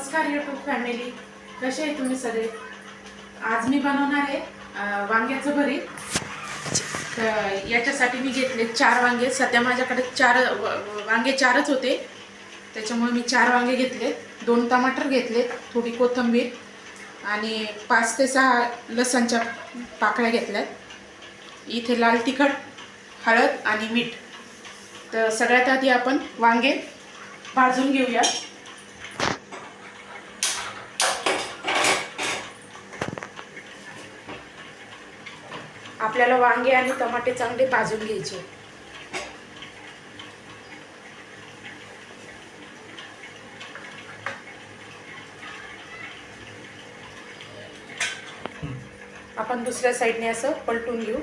नमस्कार YouTube family, कसे आहे तुम्ही सगळे। आज मी बनवणार आहे वांग्याचं भरीत। तर याच्यासाठी मी घेतले 4 वांगे। सध्या माझ्याकडे वांगे 4च होते, त्याच्यामुळे मी 4 वांगे घेतले, 2 टमाटर घेतले, थोडी कोथिंबीर आणि 5 ते 6 लसणच्या पाकळ्या घेतल्यात। इथे लाल तिखट, हळद आणि मीठ। तर सगळ्यात आधी आपण वांगे भाजून घेऊया। आपल्याला वांगे आणि टमाटे चांगले भाजून घ्यायचे। आपण दुसऱ्या साइडने असं पलटून घेऊ।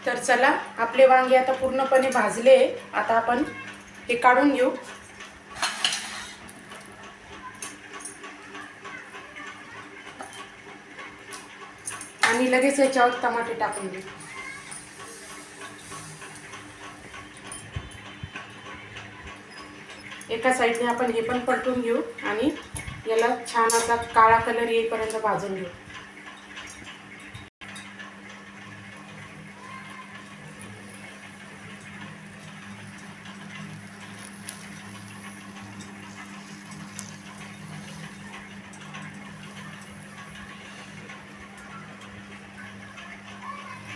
तर चला, आपले वांगे आता पूर्णपणे भाजले। आता आपण हे काढून घेऊ। आणि लगेच याच्यावर टमाटे टाकून घेऊ। एका साइडने आपण हे पण पलटून घेऊ आणि याला छान असा काळा कलर येईपर्यंत भाजून घेऊ।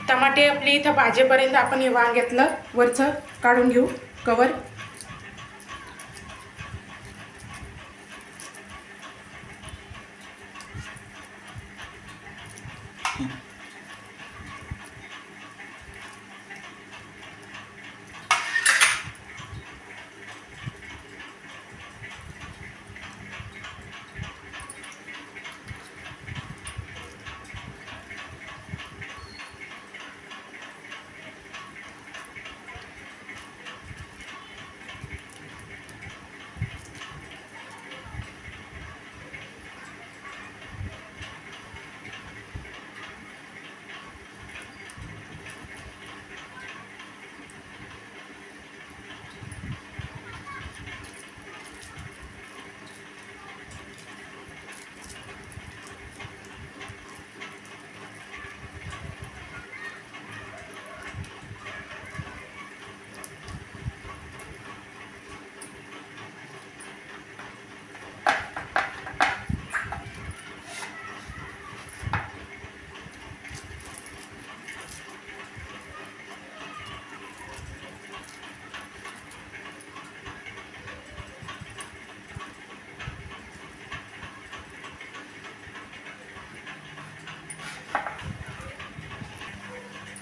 टमाटे आपले इथं भाजेपर्यंत आपण हे वांग्यातलं वरचं काढून घेऊ कवर।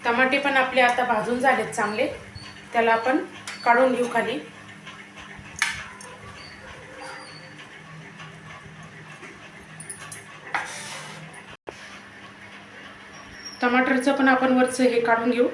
टमाटे पण आपले आता भाजून झालेत चांगले, त्याला आपण काढून घेऊ खाली। टमाटरचं पण आपण वरचं हे काढून घेऊ।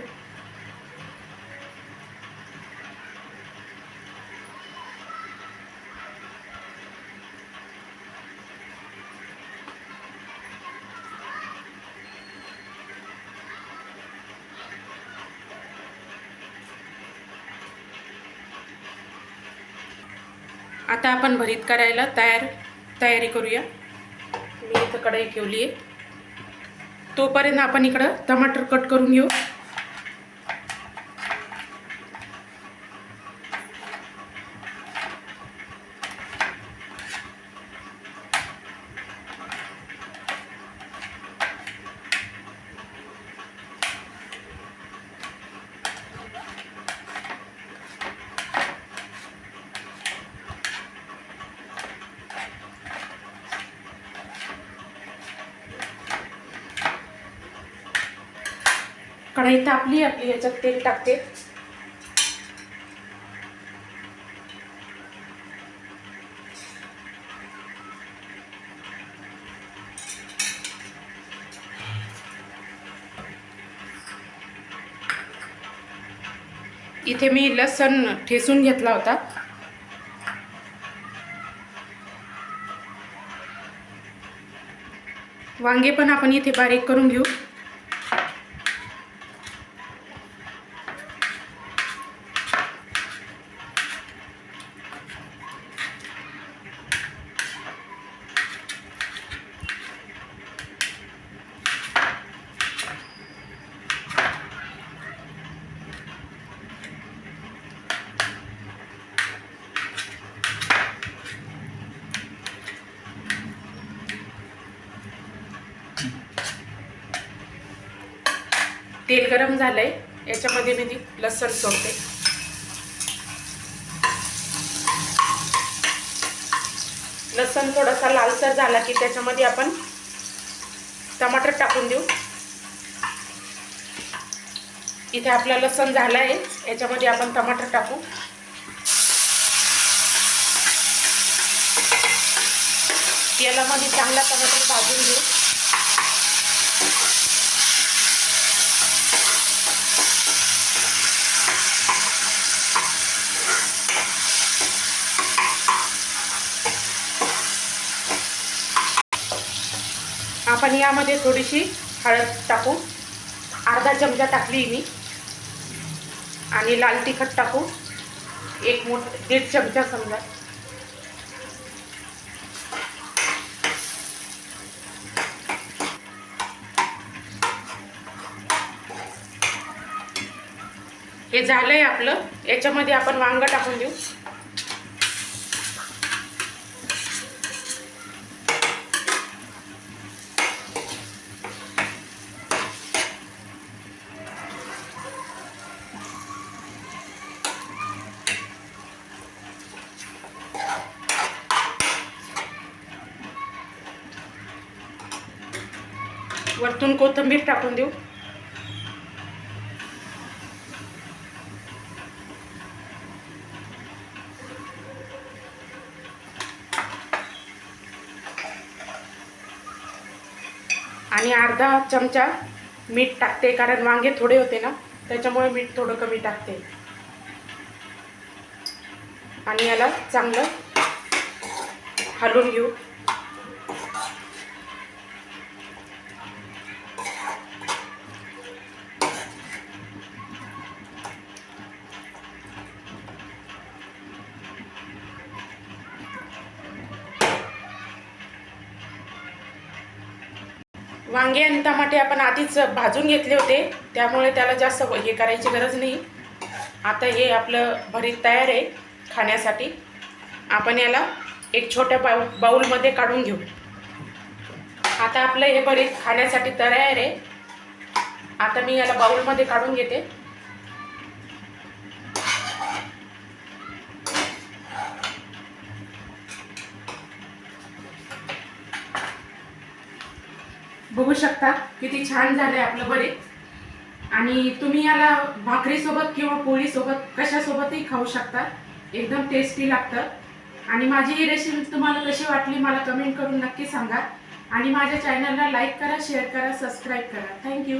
आता आपण भरीत करायला तयारी करूया। मी इथं कढई ठेवली आहे, तोपर्यंत आपण इकडं टमाटर कट करून घेऊ। कढई तापली आपली, याच्यात तेल टाकते। इथे मी लसूण ठेचून घेतला होता. वांगे पण आपण इथे बारीक करून घेऊ. तेल गरम झालंय, याच्यामध्ये मी लसूण सोडते. लसूण थोडासा लालसर झाला की त्याच्यामध्ये आपण टमाटर टाकून देऊ. इथे आपला लसूण झाला आहे, याच्यामध्ये आपण टमाटर टाकू. तेलामध्ये चांगला टमाटर भाजून घेऊ. आपण यामध्ये थोडीशी हळद टाकू, अर्धा चमचा टाकली मी. आणि लाल तिखट टाकू, 1.5 चमचा समजा. हे झालंय आपलं. याच्यामध्ये आपण वांग टाकून देऊ. वरतून कोथिंबीर टाकून देऊ. आणि अर्धा चमचा मीठ टाकते, कारण वांगे थोडे होते ना, त्याच्यामुळे मीठ थोडं कमी टाकते. आणि याला चांगलं हलवून घेऊ. वांगे आणि टमाटे आपण आधीच भाजून घेतले होते, त्यामुळे त्याला जास्त हे करायची गरज नाही. आता हे आपलं भरीत तयार आहे खाण्यासाठी. आपण याला एक छोट्या बाउलमध्ये काढून घेऊ. आता आपलं हे भरीत खाण्यासाठी तयार आहे. आता मी याला बाउलमध्ये काढून घेते. बघू शकता किती छान झालंय आपलं भरीत. आणि तुम्ही याला भाकरीसोबत किंवा पोळीसोबत कशासोबतही खाऊ शकता. एकदम टेस्टी लागतं. आणि माझी ही रेसिपी तुम्हाला कशी वाटली मला कमेंट करून नक्की सांगा. आणि माझ्या चॅनलला लाईक करा, शेअर करा, सबस्क्राईब करा. थँक्यू.